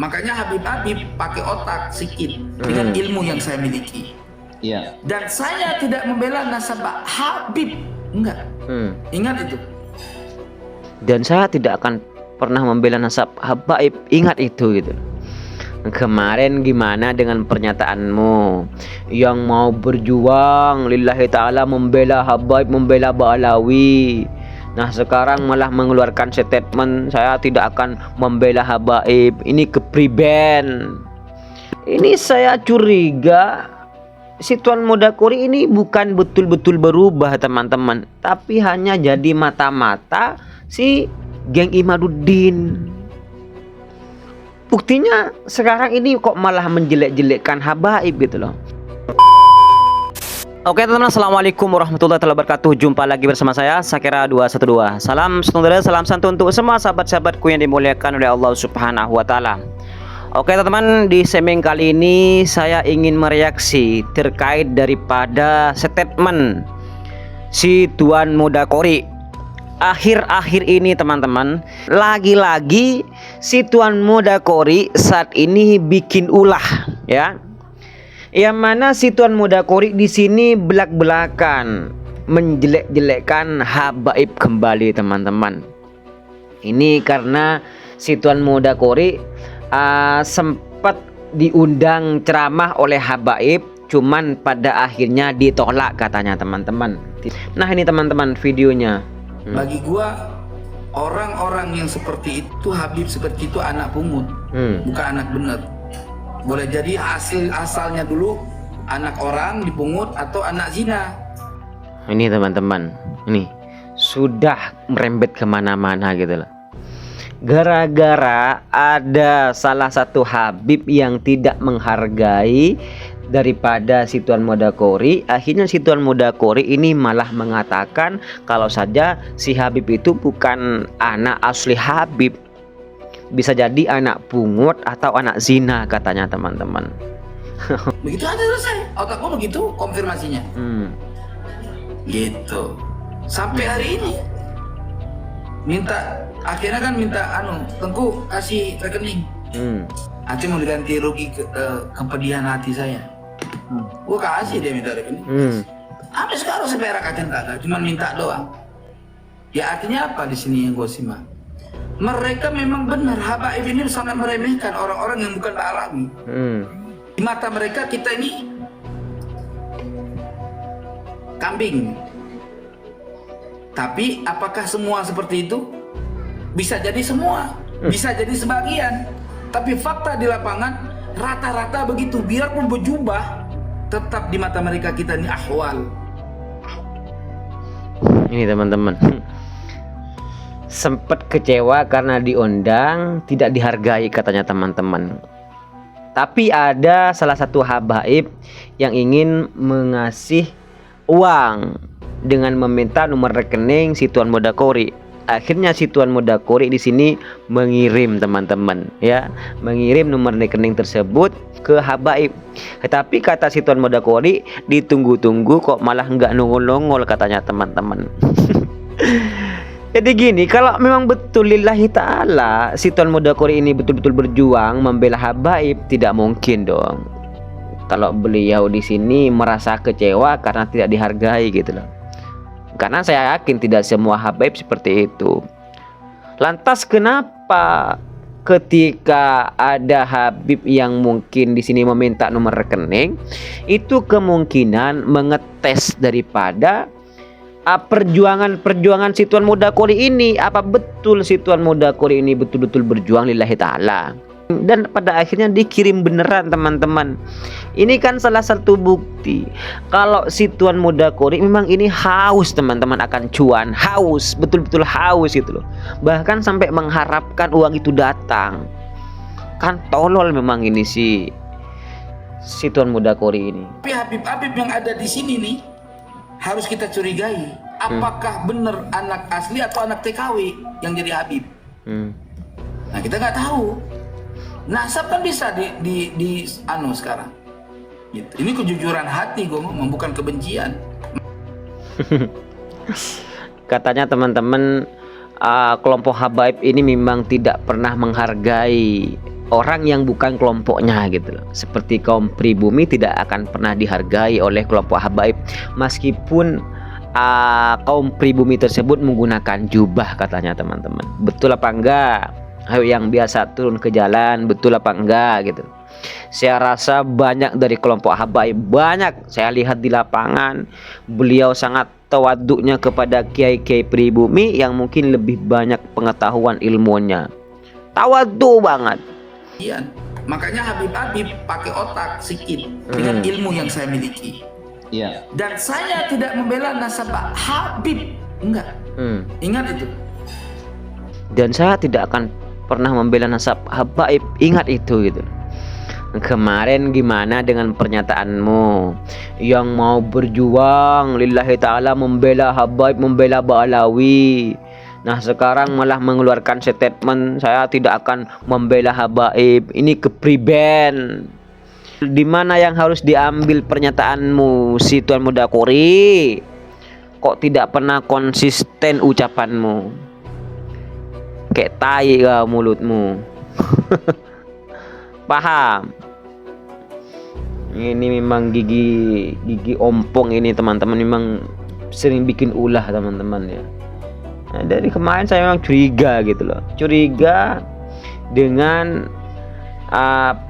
Makanya Habib pakai otak sikit dengan ilmu yang saya miliki. Iya. Dan saya tidak membela nasab Habib, enggak. Ingat itu. Dan saya tidak akan pernah membela nasab Habaib, ingat itu gitu. Kemarin gimana dengan pernyataanmu yang mau berjuang lillahi ta'ala, membela Habaib, membela Ba'alawi? Nah sekarang malah mengeluarkan statement saya tidak akan membela Habaib. Ini kepriben. Ini saya curiga si Tuan Mudakori ini bukan betul-betul berubah teman-teman, tapi hanya jadi mata-mata si geng Imaduddin. Buktinya sekarang ini kok malah menjelek-jelekkan Habaib gitu loh. Oke teman-teman, assalamualaikum warahmatullahi wabarakatuh. Jumpa lagi bersama saya Sakira 212. Salam sejahtera, salam santun untuk semua sahabat-sahabatku yang dimuliakan oleh Allah Subhanahu wa taala. Oke teman-teman, di segmen kali ini saya ingin mereaksi terkait daripada statement si Tuan Mudakori. Akhir-akhir ini teman-teman, lagi-lagi si Tuan Mudakori saat ini bikin ulah ya. Yang mana si Tuan Mudakori di sini belak-belakan menjelek-jelekkan Habaib kembali teman-teman. Ini karena si Tuan Mudakori sempat diundang ceramah oleh Habaib, cuman pada akhirnya ditolak katanya teman-teman. Nah ini teman-teman videonya. Bagi gua orang-orang yang seperti itu, Habib seperti itu anak pungut, bukan anak bener. Boleh jadi asalnya dulu anak orang dipungut atau anak zina. Ini teman-teman, ini sudah merembet kemana-mana gitu loh. Gara-gara ada salah satu Habib yang tidak menghargai daripada si Tuan Mudakori, akhirnya si Tuan Mudakori ini malah mengatakan kalau saja si Habib itu bukan anak asli Habib, bisa jadi anak pungut atau anak zina katanya teman-teman. Begitu aja selesai. Otakku begitu konfirmasinya. Gitu. Sampai hari ini akhirnya kan minta Tengku kasih rekening. Aceh mau diganti rugi kepedihan hati saya. Gua kasih, dia minta rekening. Sampai sekarang saya perak Aceh kagak, cuma minta doang. Ya artinya apa di sini yang gue simak? Mereka memang benar, Habaib ini sangat meremehkan orang-orang yang bukan Ba'alawi. Di mata mereka kita ini kambing. Tapi apakah semua seperti itu? Bisa jadi semua, bisa jadi sebagian. Tapi fakta di lapangan rata-rata begitu. Biarpun berjubah, tetap di mata mereka kita ini ahwal. Ini teman-teman, sempat kecewa karena diundang tidak dihargai katanya teman-teman. Tapi ada salah satu Habaib yang ingin mengasih uang dengan meminta nomor rekening si Tuan Mudakori. Akhirnya si Tuan Mudakori di sini mengirim teman-teman ya, mengirim nomor rekening tersebut ke Habaib. Tetapi kata si Tuan Mudakori ditunggu-tunggu kok malah nggak nongol-nongol katanya teman-teman. Jadi gini, kalau memang betul lillahi ta'ala si Tuan Mudakori ini betul-betul berjuang membela Habaib, tidak mungkin dong kalau beliau di sini merasa kecewa karena tidak dihargai gitu loh. Karena saya yakin tidak semua Habaib seperti itu. Lantas kenapa ketika ada Habib yang mungkin di sini meminta nomor rekening, itu kemungkinan mengetes daripada perjuangan si Tuan Mudakori ini, apa betul si Tuan Mudakori ini betul-betul berjuang lillahi ta'ala. Dan pada akhirnya dikirim beneran teman-teman. Ini kan salah satu bukti kalau si Tuan Mudakori memang ini haus teman-teman akan cuan, haus, betul-betul haus gitu loh. Bahkan sampai mengharapkan uang itu datang. Kan tolol memang ini si Tuan Mudakori ini. Tapi Habib-Habib yang ada di sini nih harus kita curigai, apakah benar anak asli atau anak TKW yang jadi Habib. Nah kita nggak tahu. Nasab kan bisa di sekarang. Gitu. Ini kejujuran hati gue ngomong, bukan kebencian. Katanya teman-teman, kelompok Habaib ini memang tidak pernah menghargai orang yang bukan kelompoknya gitu loh. Seperti kaum pribumi tidak akan pernah dihargai oleh kelompok habaib meskipun kaum pribumi tersebut menggunakan jubah katanya teman-teman. Betul apa enggak? Ayo yang biasa turun ke jalan, betul apa enggak gitu. Saya rasa banyak dari kelompok habaib, banyak saya lihat di lapangan, beliau sangat tawaduknya kepada kiai-kiai pribumi yang mungkin lebih banyak pengetahuan ilmunya. Tawaduk banget. Iya, makanya Habib pakai otak sikit dengan ilmu yang saya miliki. Iya. Dan saya tidak membela nasab Habib, enggak. Ingat itu. Dan saya tidak akan pernah membela nasab habaib, ingat itu gitu. Kemarin gimana dengan pernyataanmu yang mau berjuang lillahi ta'ala membela habaib, membela Ba'alawi? Nah sekarang malah mengeluarkan statement saya tidak akan membela habaib. Ini kepriben. Di mana yang harus diambil pernyataanmu si Tuan Muda Qori? Kok tidak pernah konsisten ucapanmu? Kayak tai mulutmu. Paham? Ini memang gigi ompong ini teman-teman, memang sering bikin ulah teman-teman ya. Nah, dari kemarin saya memang curiga gitu loh, curiga dengan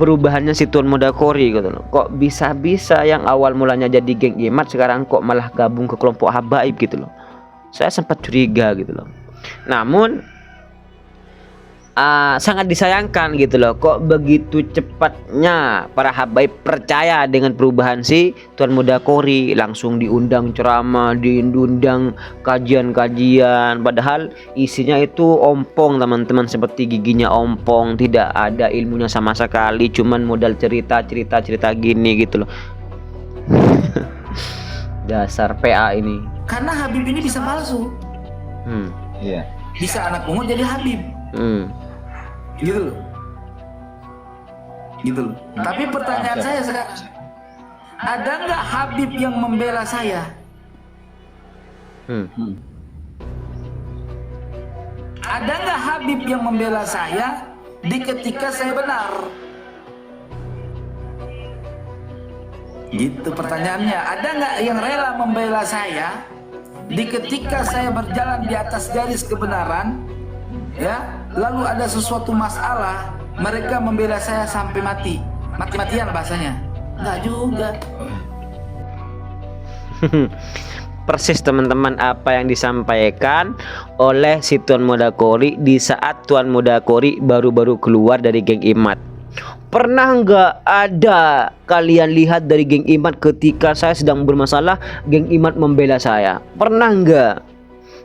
perubahannya si Tuan Muda Qori gitu loh. Kok bisa-bisa yang awal mulanya jadi geng Imat sekarang kok malah gabung ke kelompok habaib gitu loh. Saya sempat curiga gitu loh. Namun sangat disayangkan gitu loh, kok begitu cepatnya para habaib percaya dengan perubahan si Tuan Muda Qori, langsung diundang ceramah, diundang kajian-kajian, padahal isinya itu ompong teman-teman, seperti giginya ompong, tidak ada ilmunya sama sekali, cuman modal cerita gini gitu loh. Dasar PA ini. Karena Habib ini bisa palsu. Iya. Bisa anak pungut jadi Habib. Gitu loh. Tapi pertanyaan saya sekarang, ada nggak Habib yang membela saya? Ada nggak Habib yang membela saya di ketika saya benar? Gitu pertanyaannya. Ada nggak yang rela membela saya di ketika saya berjalan di atas garis kebenaran? Ya, lalu ada sesuatu masalah, mereka membela saya sampai mati-matian bahasanya. Enggak juga. Persis teman-teman apa yang disampaikan oleh si Tuan Muda Qori di saat Tuan Muda Qori baru-baru keluar dari geng Imat. Pernah nggak ada kalian lihat dari geng Imat ketika saya sedang bermasalah, geng Imat membela saya? Pernah nggak?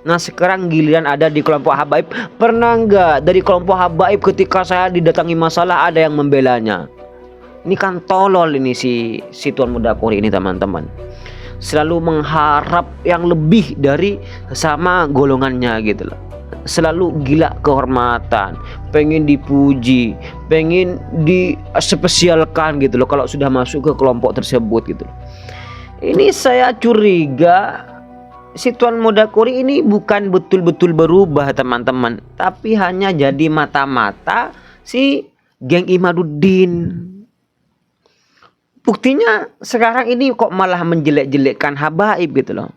Nah sekarang giliran ada di kelompok habaib. Pernah nggak dari kelompok habaib ketika saya didatangi masalah ada yang membelanya? Ini kan tolol ini si Tuan Muda Qori ini teman-teman. Selalu mengharap yang lebih dari sama golongannya gitu loh. Selalu gila kehormatan, pengen dipuji, pengen dispesialkan gitu loh kalau sudah masuk ke kelompok tersebut gitu loh. Ini saya curiga si Tuan Muda Qori ini bukan betul-betul berubah teman-teman, tapi hanya jadi mata-mata si geng Imaduddin. Buktinya sekarang ini kok malah menjelek-jelekkan habaib gitu loh.